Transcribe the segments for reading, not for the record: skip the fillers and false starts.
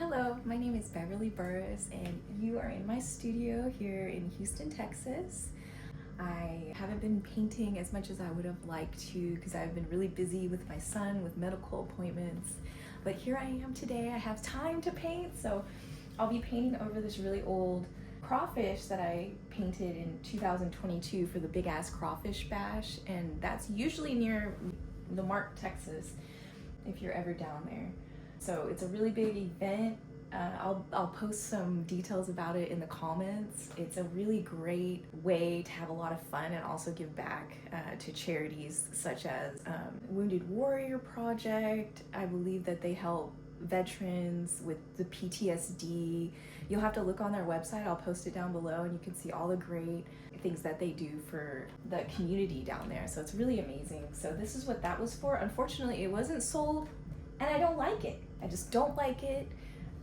Hello, my name is Beverly Burris and you are in my studio here in Houston, Texas. I haven't been painting as much as I would have liked to because I've been really busy with my son with medical appointments. But here I am today. I have time to paint, so I'll be painting over this really old crawfish that I painted in 2022 for the Big Ass Crawfish Bash, and that's usually near Lamarck, Texas, if you're ever down there. So it's a really big event. I'll post some details about it in the comments. It's a really great way to have a lot of fun and also give back to charities such as Wounded Warrior Project. I believe that they help veterans with the PTSD. You'll have to look on their website. I'll post it down below and you can see all the great things that they do for the community down there. So it's really amazing. So this is what that was for. Unfortunately, it wasn't sold and I don't like it. I just don't like it.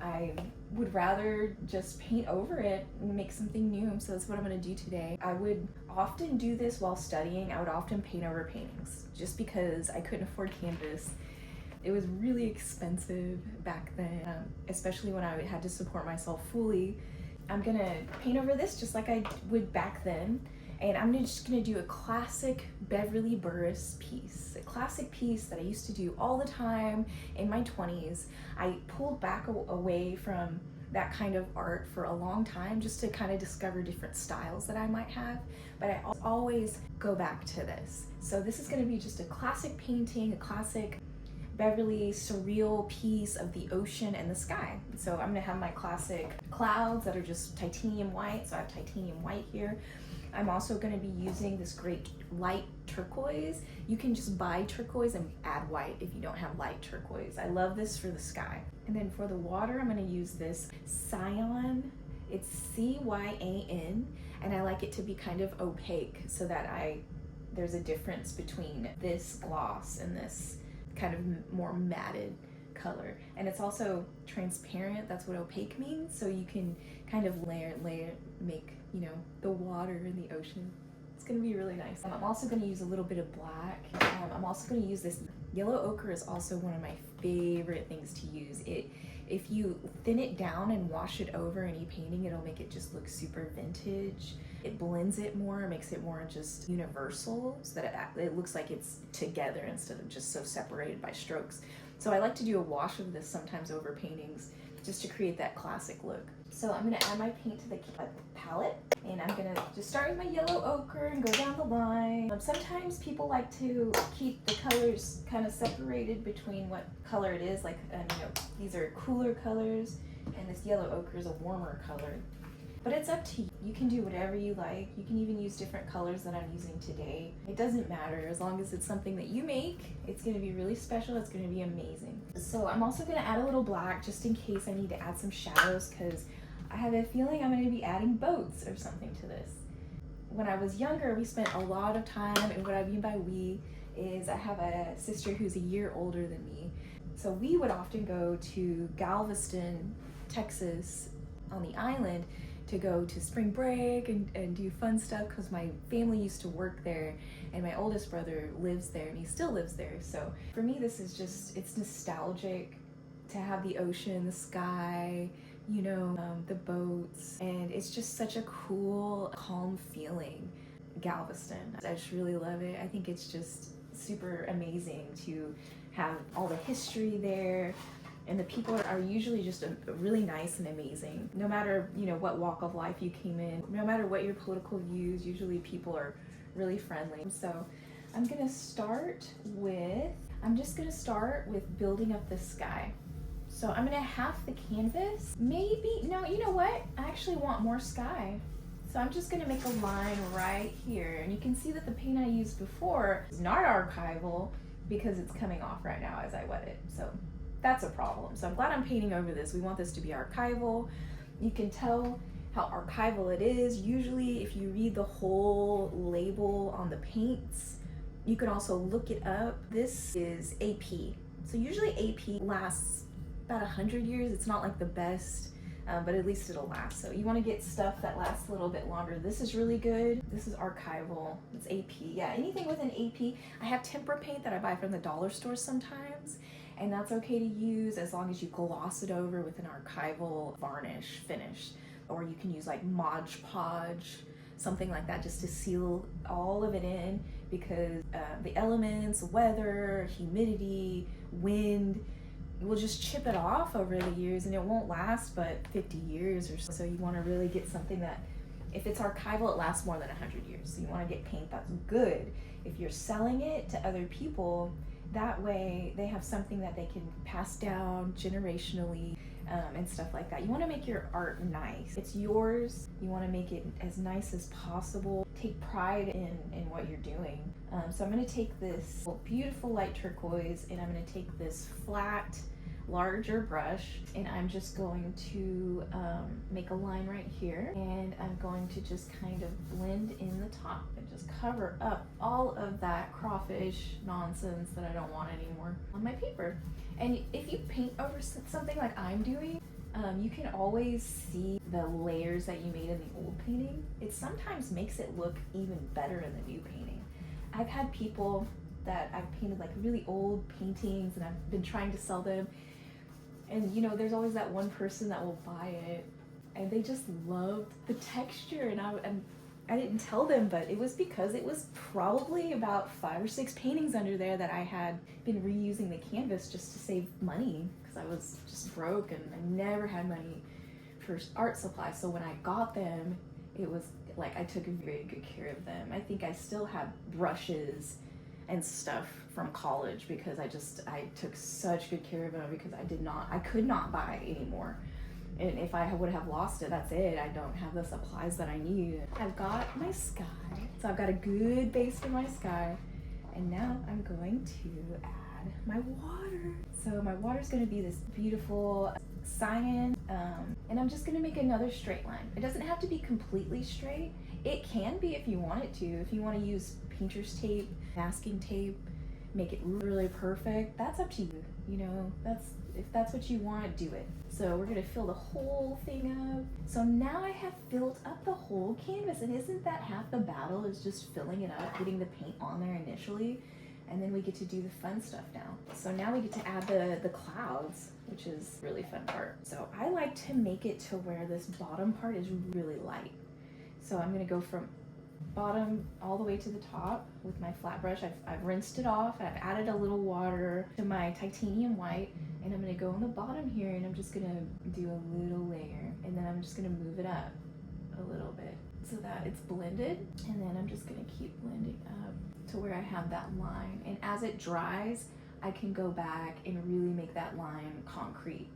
I would rather just paint over it and make something new. So that's what I'm gonna do today. I would often do this while studying. I would often paint over paintings just because I couldn't afford canvas. It was really expensive back then, especially when I had to support myself fully. I'm gonna paint over this just like I would back then. And I'm just gonna do a classic Beverly Burris piece, a classic piece that I used to do all the time in my 20s. I pulled back away from that kind of art for a long time just to kind of discover different styles that I might have, but I always go back to this. So this is gonna be just a classic painting, a classic Beverly surreal piece of the ocean and the sky. So I'm gonna have my classic clouds that are just titanium white, so I have titanium white here. I'm also going to be using this great light turquoise. You can just buy turquoise and add white if you don't have light turquoise. I love this for the sky. And then for the water, I'm going to use this cyan. It's C-Y-A-N, and I like it to be kind of opaque so that there's a difference between this gloss and this kind of more matted color. And it's also transparent. That's what opaque means. So you can kind of layer, make, you know, the water in the ocean. It's gonna be really nice. I'm also gonna use a little bit of black. I'm also gonna use this yellow ochre. Is also one of my favorite things to use. If you thin it down and wash it over any painting, it'll make it just look super vintage. It blends it more, makes it more just universal, so that it looks like it's together instead of just so separated by strokes. So I like to do a wash of this sometimes over paintings just to create that classic look. So I'm gonna add my paint to the palette, and I'm gonna just start with my yellow ochre and go down the line. Sometimes people like to keep the colors kind of separated between what color it is, like you know, these are cooler colors and this yellow ochre is a warmer color. But it's up to you. You can do whatever you like. You can even use different colors that I'm using today. It doesn't matter, as long as it's something that you make. It's gonna be really special, it's gonna be amazing. So I'm also gonna add a little black just in case I need to add some shadows, because I have a feeling I'm gonna be adding boats or something to this. When I was younger, we spent a lot of time, and what I mean by we is I have a sister who's a year older than me. So we would often go to Galveston, Texas on the island to go to spring break and do fun stuff, because my family used to work there and my oldest brother lives there and he still lives there. So for me, this is just, it's nostalgic to have the ocean, the sky, you know, the boats, and it's just such a cool, calm feeling. Galveston, I just really love it. I think it's just super amazing to have all the history there. And the people are usually just really nice and amazing. No matter, you know, what walk of life you came in, no matter what your political views, usually people are really friendly. So I'm just gonna start with building up the sky. So I'm gonna half the canvas. Maybe, no, you know what? I actually want more sky. So I'm just gonna make a line right here. And you can see that the paint I used before is not archival because it's coming off right now as I wet it. So that's a problem. So I'm glad I'm painting over this. We want this to be archival. You can tell how archival it is. Usually if you read the whole label on the paints, you can also look it up. This is AP. So usually AP lasts about 100 years. It's not like the best, but at least it'll last. So you want to get stuff that lasts a little bit longer. This is really good. This is archival. It's AP. Yeah, anything with an AP. I have tempera paint that I buy from the dollar store sometimes, And that's okay to use as long as you gloss it over with an archival varnish finish. Or you can use like Mod Podge, something like that, just to seal all of it in, because the elements, weather, humidity, wind, will just chip it off over the years, and it won't last but 50 years or so. So you want to really get something that, if it's archival, it lasts more than 100 years. So you want to get paint that's good. If you're selling it to other people, that way they have something that they can pass down generationally, and stuff like that. You want to make your art nice. It's yours. You want to make it as nice as possible. Take pride in what you're doing. So I'm going to take this beautiful light turquoise, and I'm going to take this flat, larger brush, and I'm just going to make a line right here, and I'm going to just kind of blend in the top and just cover up all of that crawfish nonsense that I don't want anymore on my paper. And if you paint over something like I'm doing, you can always see the layers that you made in the old painting. It sometimes makes it look even better in the new painting. I've had people that I've painted like really old paintings, and I've been trying to sell them, and you know, there's always that one person that will buy it and they just loved the texture, and I didn't tell them, but it was because it was probably about 5 or 6 paintings under there that I had been reusing the canvas just to save money, because I was just broke and I never had money for art supplies. So when I got them, it was like I took very good care of them. I think I still have brushes and stuff from college because I took such good care of them, because I could not buy anymore. And if I would have lost it, that's it. I don't have the supplies that I need. I've got my sky. So I've got a good base for my sky. And now I'm going to add my water. So my water is going to be this beautiful cyan. And I'm just going to make another straight line. It doesn't have to be completely straight. It can be if you want it to. If you want to use painter's tape, masking tape, make it really perfect, that's up to you. You know, if that's what you want, do it. So we're gonna fill the whole thing up. So now I have filled up the whole canvas, and isn't that half the battle, is just filling it up, getting the paint on there initially, and then we get to do the fun stuff now. So now we get to add the clouds, which is really fun part. So I like to make it to where this bottom part is really light. So I'm gonna go from bottom all the way to the top with my flat brush. I've rinsed it off. I've added a little water to my titanium white, and I'm gonna go on the bottom here, and I'm just gonna do a little layer, and then I'm just gonna move it up a little bit so that it's blended, and then I'm just gonna keep blending up to where I have that line. And as it dries, I can go back and really make that line concrete.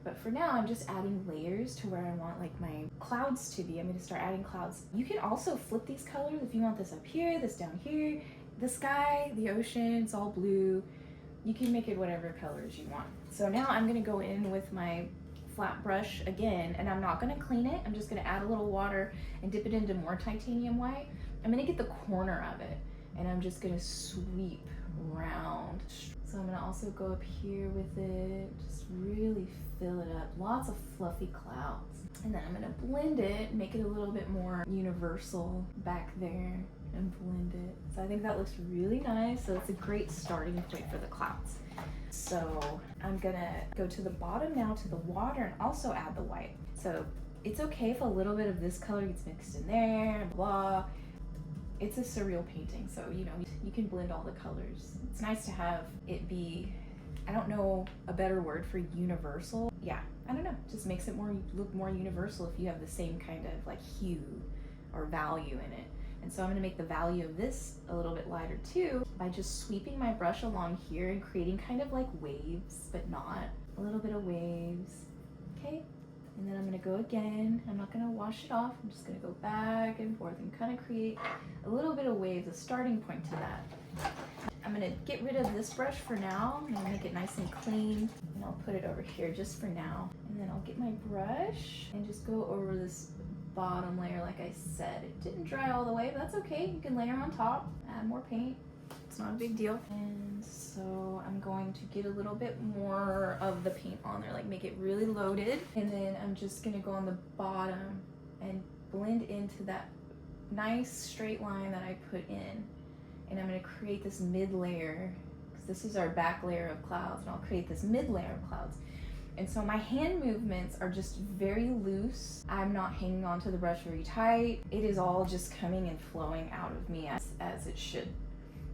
But for now, I'm just adding layers to where I want like my clouds to be. I'm gonna start adding clouds. You can also flip these colors if you want this up here, this down here, the sky, the ocean, it's all blue. You can make it whatever colors you want. So now I'm gonna go in with my flat brush again, and I'm not gonna clean it. I'm just gonna add a little water and dip it into more titanium white. I'm gonna get the corner of it, and I'm just gonna sweep around. So I'm gonna also go up here with it, just really fill it up. Lots of fluffy clouds. And then I'm gonna blend it, make it a little bit more universal back there, and blend it. So I think that looks really nice. So it's a great starting point for the clouds. So I'm gonna go to the bottom now to the water and also add the white. So it's okay if a little bit of this color gets mixed in there, blah. It's a surreal painting, so you know, you can blend all the colors. It's nice to have it be, I don't know a better word for universal. Yeah, I don't know, just makes it look more universal if you have the same kind of like hue or value in it. And so I'm gonna make the value of this a little bit lighter too by just sweeping my brush along here and creating kind of like waves, but not. A little bit of waves, okay? And then I'm gonna go again. I'm not gonna wash it off. I'm just gonna go back and forth and kind of create a little bit of waves, a starting point to that. I'm gonna get rid of this brush for now. I'm gonna make it nice and clean, and I'll put it over here just for now. And then I'll get my brush and just go over this bottom layer like I said. It didn't dry all the way, but that's okay. You can layer on top, add more paint. It's not a big deal. And so I'm going to get a little bit more of the paint on there, like make it really loaded. And then I'm just gonna go on the bottom and blend into that nice straight line that I put in. And I'm gonna create this mid layer, This is our back layer of clouds, and I'll create this mid layer of clouds. And so my hand movements are just very loose. I'm not hanging onto the brush very tight. It is all just coming and flowing out of me as it should.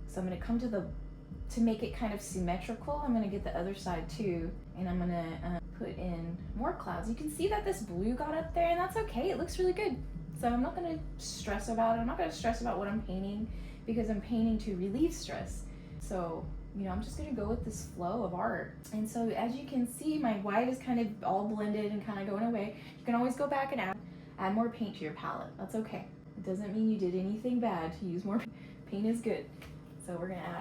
So I'm gonna come to make it kind of symmetrical, I'm gonna get the other side too, and I'm gonna put in more clouds. You can see that this blue got up there, and that's okay, it looks really good. So I'm not gonna stress about it. I'm not gonna stress about what I'm painting because I'm painting to relieve stress. So, you know, I'm just gonna go with this flow of art. And so as you can see, my white is kind of all blended and kind of going away. You can always go back and add more paint to your palette. That's okay. It doesn't mean you did anything bad to use more paint is good. So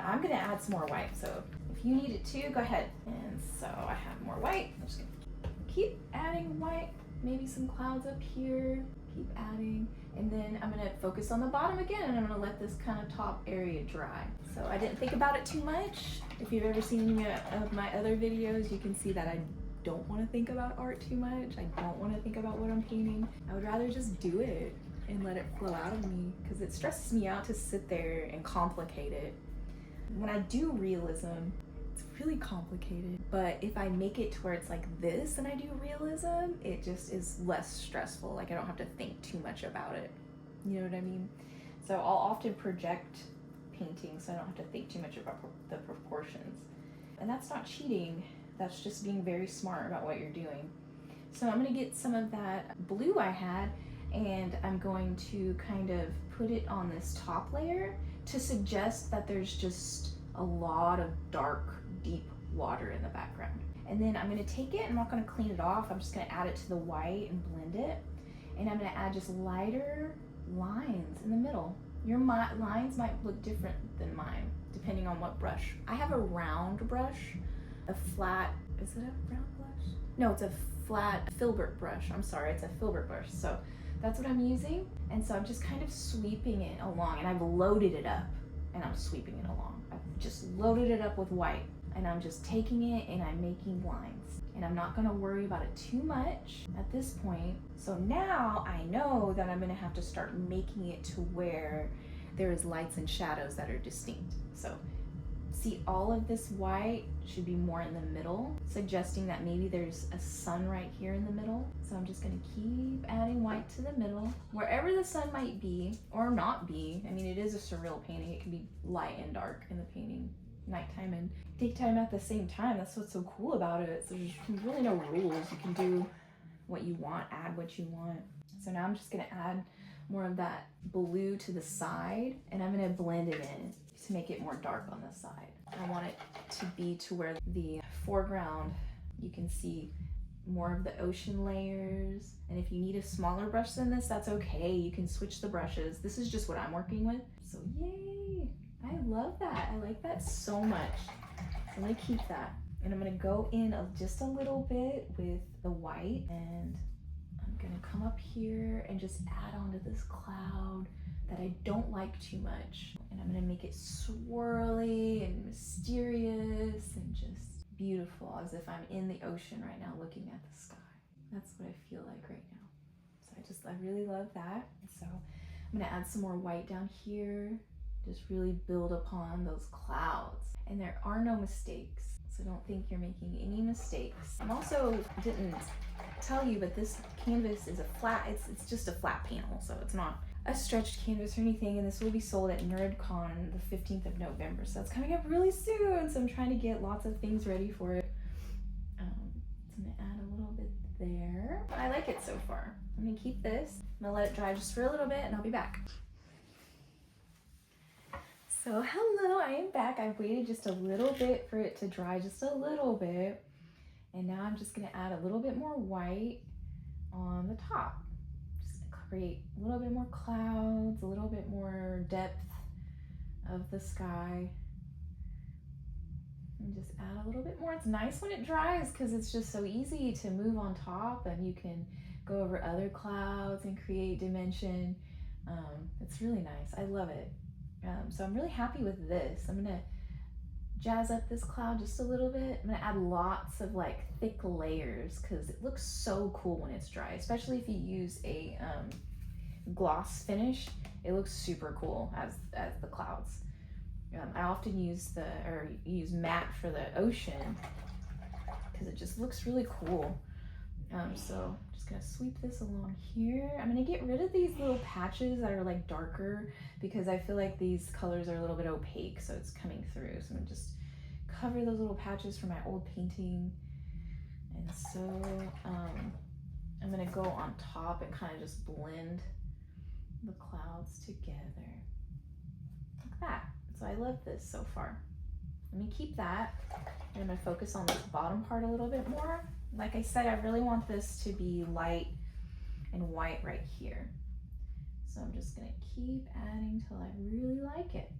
I'm gonna add some more white. So if you need it too, go ahead. And so I have more white. I'm just gonna keep adding white, maybe some clouds up here, keep adding. And then I'm gonna focus on the bottom again, and I'm gonna let this kind of top area dry. So I didn't think about it too much. If you've ever seen any of my other videos, you can see that I don't want to think about art too much. I don't want to think about what I'm painting. I would rather just do it and let it flow out of me, because it stresses me out to sit there and complicate it. When I do realism, it's really complicated, but if I make it to where it's like this and I do realism, it just is less stressful. Like I don't have to think too much about it. You know what I mean? So I'll often project painting so I don't have to think too much about the proportions. And that's not cheating, that's just being very smart about what you're doing. So I'm gonna get some of that blue I had, and I'm going to kind of put it on this top layer to suggest that there's just a lot of dark, deep water in the background. And then I'm gonna take it, I'm not gonna clean it off, I'm just gonna add it to the white and blend it. And I'm gonna add just lighter lines in the middle. Your lines might look different than mine, depending on what brush. I have a round brush, a flat, is it a round brush? No, it's a flat filbert brush. I'm sorry, it's a filbert brush. So that's what I'm using. And so I'm just kind of sweeping it along, and I've loaded it up and I'm sweeping it along. I've just loaded it up with white, and I'm just taking it and I'm making lines. And I'm not gonna worry about it too much at this point. So now I know that I'm gonna have to start making it to where there's lights and shadows that are distinct. So see, all of this white should be more in the middle, suggesting that maybe there's a sun right here in the middle. So I'm just gonna keep adding white to the middle, wherever the sun might be or not be. I mean, it is a surreal painting. It can be light and dark in the painting, nighttime and daytime at the same time. That's what's so cool about it. So there's really no rules. You can do what you want, add what you want. So now I'm just gonna add more of that blue to the side, and I'm gonna blend it in to make it more dark on the side. I want it to be to where the foreground, you can see more of the ocean layers. And if you need a smaller brush than this, that's okay. You can switch the brushes. This is just what I'm working with. So yay, I love that. I like that so much. So I'm gonna keep that. And I'm gonna go in just a little bit with the white, and I'm gonna come up here and just add onto this cloud that I don't like too much. And I'm gonna make it swirly and mysterious and just beautiful, as if I'm in the ocean right now looking at the sky. That's what I feel like right now. So I really love that. So I'm gonna add some more white down here, just really build upon those clouds. And there are no mistakes, so don't think you're making any mistakes. I'm also didn't tell you, but this canvas is a flat, it's just a flat panel, so it's not a stretched canvas or anything, and this will be sold at NerdCon the 15th of November, so it's coming up really soon, so I'm trying to get lots of things ready for it. So I'm gonna add a little bit there. I like it so far. I'm gonna keep this, I'm gonna let it dry just for a little bit, and I'll be back. So hello, I am back. I've waited just a little bit for it to dry, just a little bit, and now I'm just gonna add a little bit more white on the top. Create a little bit more clouds, a little bit more depth of the sky, and just add a little bit more. It's nice when it dries because it's just so easy to move on top, and you can go over other clouds and create dimension. It's really nice. I love it. So I'm really happy with this. I'm gonna jazz up this cloud just a little bit. I'm gonna add lots of like thick layers because it looks so cool when it's dry, especially if you use a gloss finish. It looks super cool as the clouds. I often use matte for the ocean because it just looks really cool. So I'm just gonna sweep this along here. I'm gonna get rid of these little patches that are like darker because I feel like these colors are a little bit opaque, so it's coming through. So I'm gonna just cover those little patches from my old painting. And so I'm gonna go on top and kind of just blend the clouds together like that. So I love this so far. Let me keep that, and I'm gonna focus on this bottom part a little bit more. Like I said, I really want this to be light and white right here. So I'm just gonna keep adding till I really like it.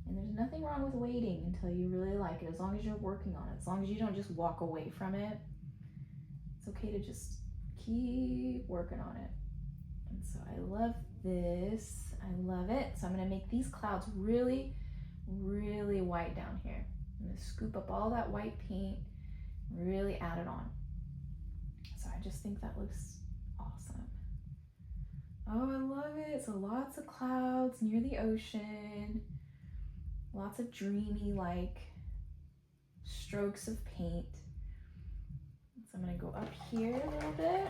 And there's nothing wrong with waiting until you really like it, as long as you're working on it, as long as you don't just walk away from it. It's okay to just keep working on it. And so I love this, I love it. So I'm gonna make these clouds really, really white down here. I'm gonna scoop up all that white paint, really add it on. So I just think that looks awesome. Oh, I love it. So lots of clouds near the ocean, lots of dreamy like strokes of paint. So I'm gonna go up here a little bit.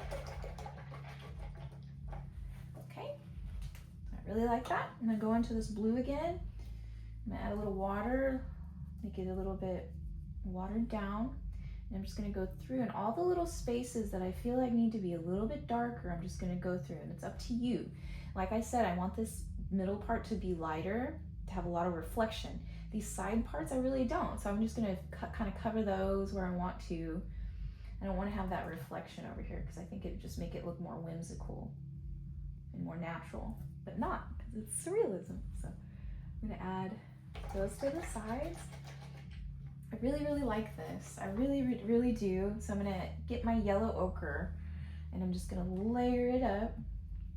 Okay, I really like that. I'm gonna go into this blue again. I'm gonna add a little water, make it a little bit watered down. And I'm just gonna go through, and all the little spaces that I feel like need to be a little bit darker, I'm just gonna go through, and it's up to you. Like I said, I want this middle part to be lighter, to have a lot of reflection. These side parts, I really don't. So I'm just gonna kind of cover those where I want to. I don't wanna have that reflection over here because I think it would just make it look more whimsical and more natural, but not, because it's surrealism. So I'm gonna add those to the sides. I really, really like this. I really, really do. So I'm gonna get my yellow ochre and I'm just gonna layer it up,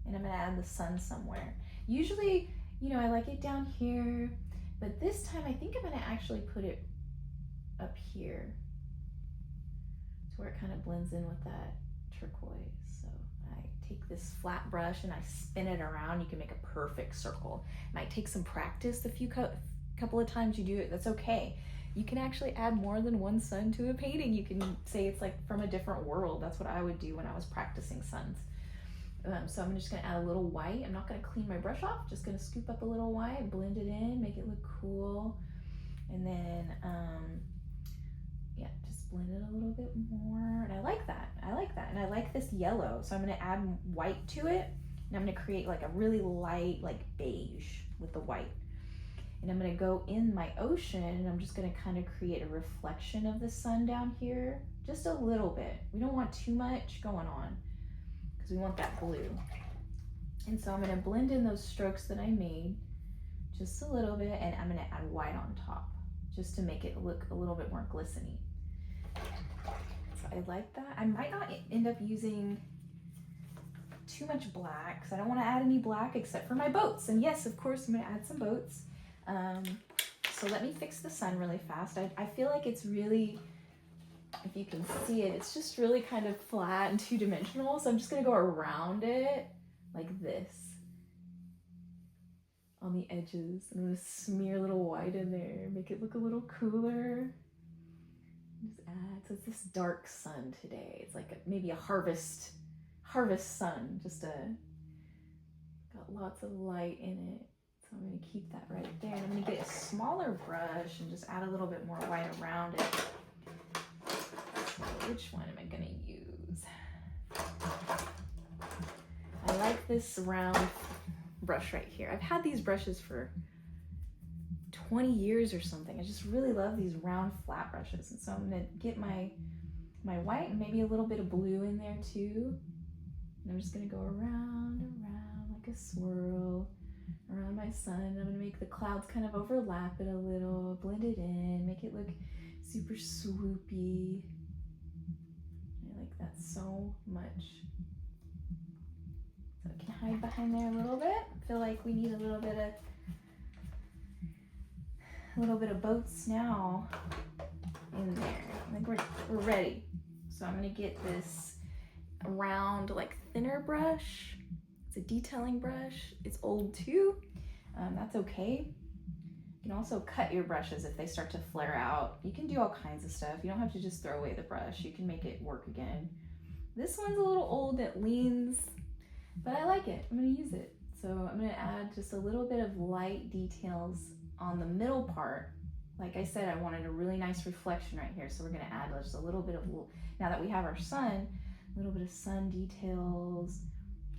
and I'm gonna add the sun somewhere. Usually, you know, I like it down here, but this time I think I'm gonna actually put it up here to where it kind of blends in with that turquoise. So I take this flat brush and I spin it around. You can make a perfect circle. It might take some practice. Couple of times you do it, that's okay. You can actually add more than one sun to a painting. You can say it's like from a different world. That's what I would do when I was practicing suns. So I'm just gonna add a little white. I'm not gonna clean my brush off, just gonna scoop up a little white, blend it in, make it look cool. And then, yeah, just blend it a little bit more. And I like that, And I like this yellow. So I'm gonna add white to it, and I'm gonna create like a really light, like beige with the white. And I'm gonna go in my ocean, and I'm just gonna kind of create a reflection of the sun down here, just a little bit. We don't want too much going on because we want that blue. And so I'm gonna blend in those strokes that I made just a little bit, and I'm gonna add white on top just to make it look a little bit more glistening. So I like that. I might not end up using too much black because I don't want to add any black except for my boats. And yes, of course, I'm gonna add some boats. So let me fix the sun really fast. I feel like it's really, if you can see it, it's just really kind of flat and two-dimensional. So I'm just gonna go around it like this on the edges. I'm gonna smear a little white in there, make it look a little cooler. Just add, so it's this dark sun today. It's like maybe a harvest sun, just got lots of light in it. So I'm gonna keep that right there. And I'm gonna get a smaller brush and just add a little bit more white around it. So which one am I gonna use? I like this round brush right here. I've had these brushes for 20 years or something. I just really love these round flat brushes. And so I'm gonna get my white and maybe a little bit of blue in there too. And I'm just gonna go around like a swirl around my sun. I'm gonna make the clouds kind of overlap it a little, blend it in, make it look super swoopy. I like that so much. So I can hide behind there a little bit. I feel like we need a little bit of boats now in there. I think we're ready. So I'm gonna get this round, like thinner brush. It's a detailing brush. It's old too. That's okay. You can also cut your brushes if they start to flare out. You can do all kinds of stuff. You don't have to just throw away the brush. You can make it work again. This one's a little old, it leans, but I like it. I'm gonna use it. So I'm gonna add just a little bit of light details on the middle part. Like I said, I wanted a really nice reflection right here. So we're gonna add just a little bit of, now that we have our sun, a little bit of sun details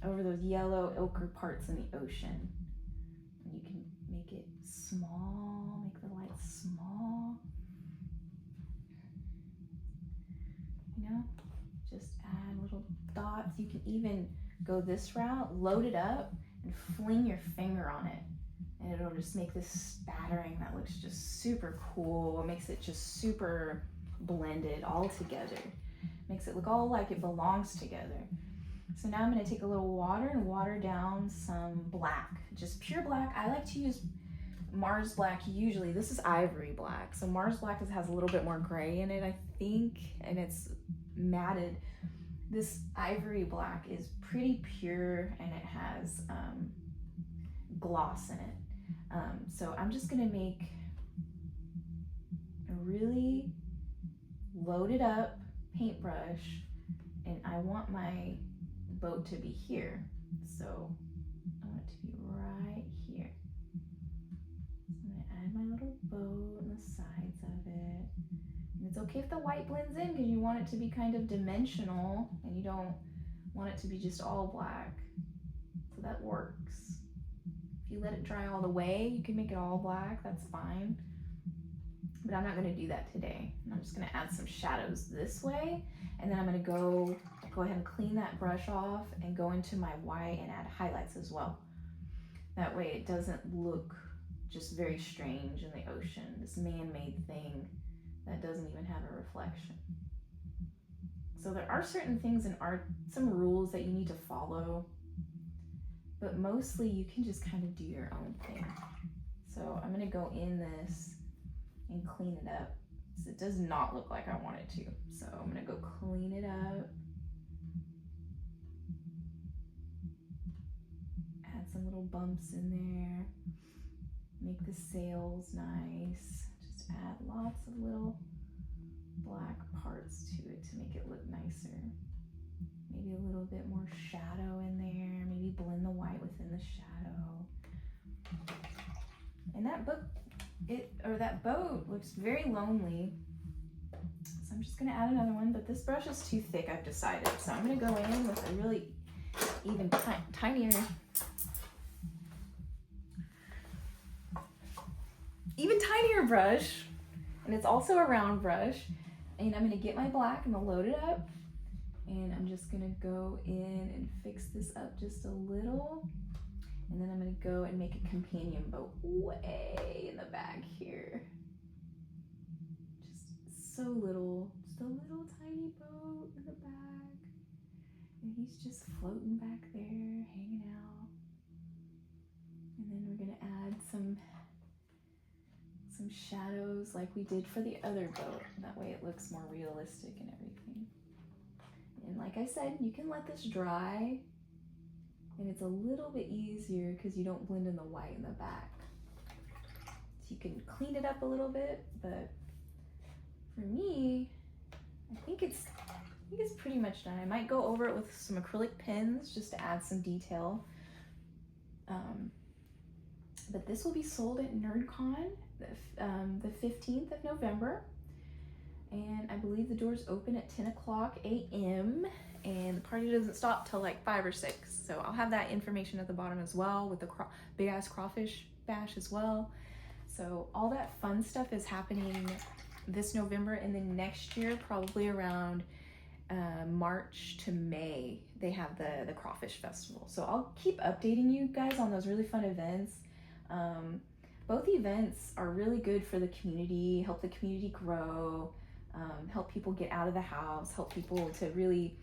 over those yellow ochre parts in the ocean. And you can make it small, make the light small. You know, just add little dots. You can even go this route, load it up and fling your finger on it. And it'll just make this spattering that looks just super cool. It makes it just super blended all together. Makes it look all like it belongs together. So now I'm gonna take a little water and water down some black, just pure black. I like to use Mars black usually. This is ivory black. So Mars black has a little bit more gray in it, I think, and it's matted. This ivory black is pretty pure and it has gloss in it. So I'm just gonna make a really loaded up paintbrush, and I want my boat to be here. So I want it to be right here. So I'm gonna add my little boat on the sides of it. And it's okay if the white blends in because you want it to be kind of dimensional and you don't want it to be just all black. So that works. If you let it dry all the way, you can make it all black, that's fine. But I'm not gonna do that today. I'm just gonna add some shadows this way, and then I'm gonna go ahead and clean that brush off and go into my white and add highlights as well. That way it doesn't look just very strange in the ocean, this man-made thing that doesn't even have a reflection. So there are certain things in art, some rules that you need to follow, but mostly you can just kind of do your own thing. So I'm gonna go in this and clean it up. So it does not look like I want it to. So I'm gonna go clean it up. Add some little bumps in there. Make the sails nice. Just add lots of little black parts to it to make it look nicer. Maybe a little bit more shadow in there. Maybe blend the white within the shadow. And that boat looks very lonely. So I'm just gonna add another one, but this brush is too thick, I've decided. So I'm gonna go in with a really even tinier brush, and it's also a round brush. And I'm gonna get my black, I'm gonna load it up, and I'm just gonna go in and fix this up just a little. And then I'm gonna go and make a companion boat way in the back here. Just so little, just a little tiny boat in the back. And he's just floating back there, hanging out. And then we're gonna add some shadows like we did for the other boat. That way it looks more realistic and everything. And like I said, you can let this dry, and it's a little bit easier because you don't blend in the white in the back. So you can clean it up a little bit, but for me, I think it's pretty much done. I might go over it with some acrylic pens just to add some detail. But this will be sold at NerdCon the 15th of November. And I believe the doors open at 10 o'clock a.m. and the party doesn't stop till like 5 or 6. So I'll have that information at the bottom as well, with the big Ass Crawfish Bash as well. So all that fun stuff is happening this November, and then next year, probably around March to May, they have the Crawfish Festival. So I'll keep updating you guys on those really fun events. Both events are really good for the community, help the community grow, help people get out of the house, help people to really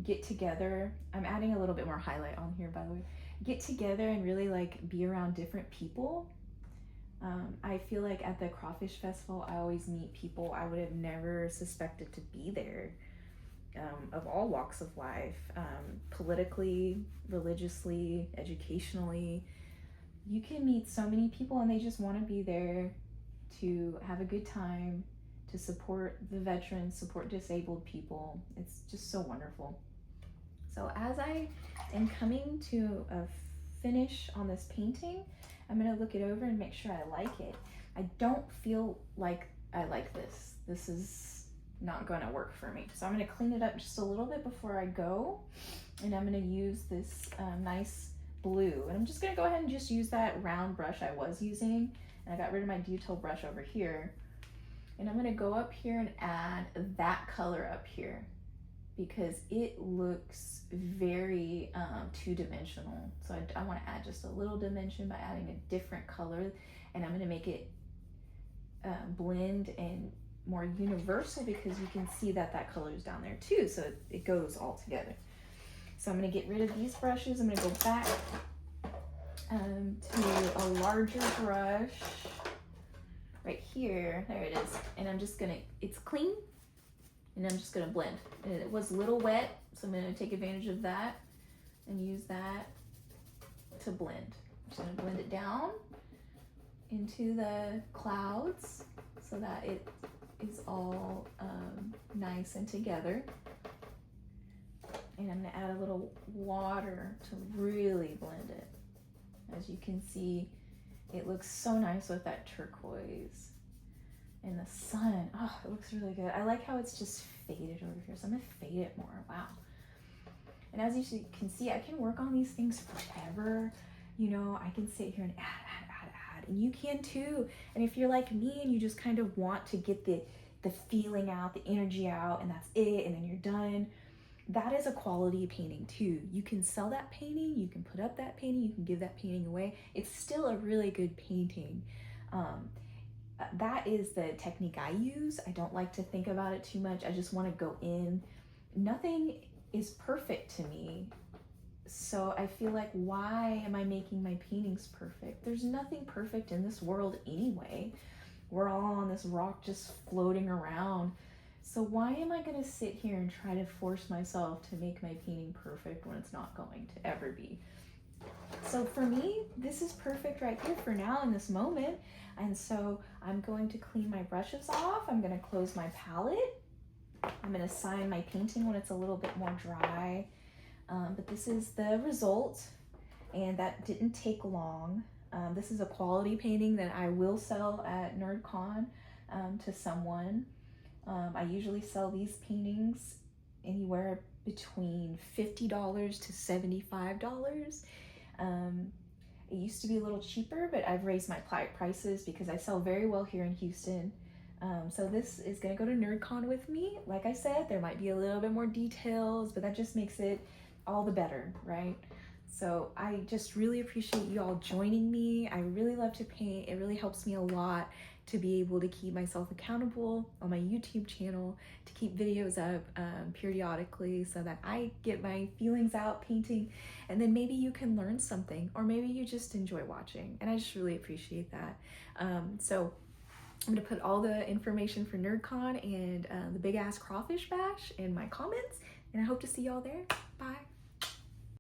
get together. I'm adding a little bit more highlight on here, by the way. Get together and really like be around different people. I feel like at the Crawfish Festival, I always meet people I would have never suspected to be there, of all walks of life, politically, religiously, educationally. you can meet so many people and they just want to be there to have a good time, to support the veterans, support disabled people. It's just so wonderful. So as I am coming to a finish on this painting, I'm going to look it over and make sure I like it. I don't feel like I like this. This is not going to work for me. So I'm going to clean it up just a little bit before I go. And I'm going to use this nice blue. And I'm just going to go ahead and just use that round brush I was using. And I got rid of my detail brush over here. And I'm going to go up here and add that color up here, because it looks very two-dimensional. So I want to add just a little dimension by adding a different color, and I'm going to make it blend and more universal, because you can see that that color is down there too, so it goes all together. So I'm going to get rid of these brushes. I'm going to go back to a larger brush right here. There it is. And I'm just going to, it's clean, and I'm just going to blend. And it was a little wet, so I'm going to take advantage of that and use that to blend. I'm just going to blend it down into the clouds so that it is all nice and together. And I'm going to add a little water to really blend it. As you can see, it looks so nice with that turquoise. And the sun, oh, it looks really good. I like how it's just faded over here, so I'm gonna fade it more. Wow. And as you can see, I can work on these things forever. You know, I can sit here and add, and you can too. And if you're like me and you just kind of want to get the feeling out, the energy out, and that's it, and then you're done, that is a quality painting too. You can sell that painting, you can put up that painting, you can give that painting away. It's still a really good painting. That is the technique I use. I don't like to think about it too much. I just want to go in. Nothing is perfect to me. So I feel like, why am I making my paintings perfect? There's nothing perfect in this world anyway. We're all on this rock just floating around. So why am I going to sit here and try to force myself to make my painting perfect when it's not going to ever be? So for me, this is perfect right here for now in this moment. And so I'm going to clean my brushes off. I'm going to close my palette. I'm going to sign my painting when it's a little bit more dry. But this is the result, and that didn't take long. This is a quality painting that I will sell at NerdCon to someone. I usually sell these paintings anywhere between $50 to $75. It used to be a little cheaper, but I've raised my prices because I sell very well here in Houston. So this is gonna go to NerdCon with me. Like I said, there might be a little bit more details, but that just makes it all the better, right? So I just really appreciate you all joining me. I really love to paint. It really helps me a lot to be able to keep myself accountable on my YouTube channel, to keep videos up periodically so that I get my feelings out painting, and then maybe you can learn something, or maybe you just enjoy watching, and I just really appreciate that. So I'm gonna put all the information for NerdCon and the Big Ass Crawfish Bash in my comments, and I hope to see y'all there. Bye.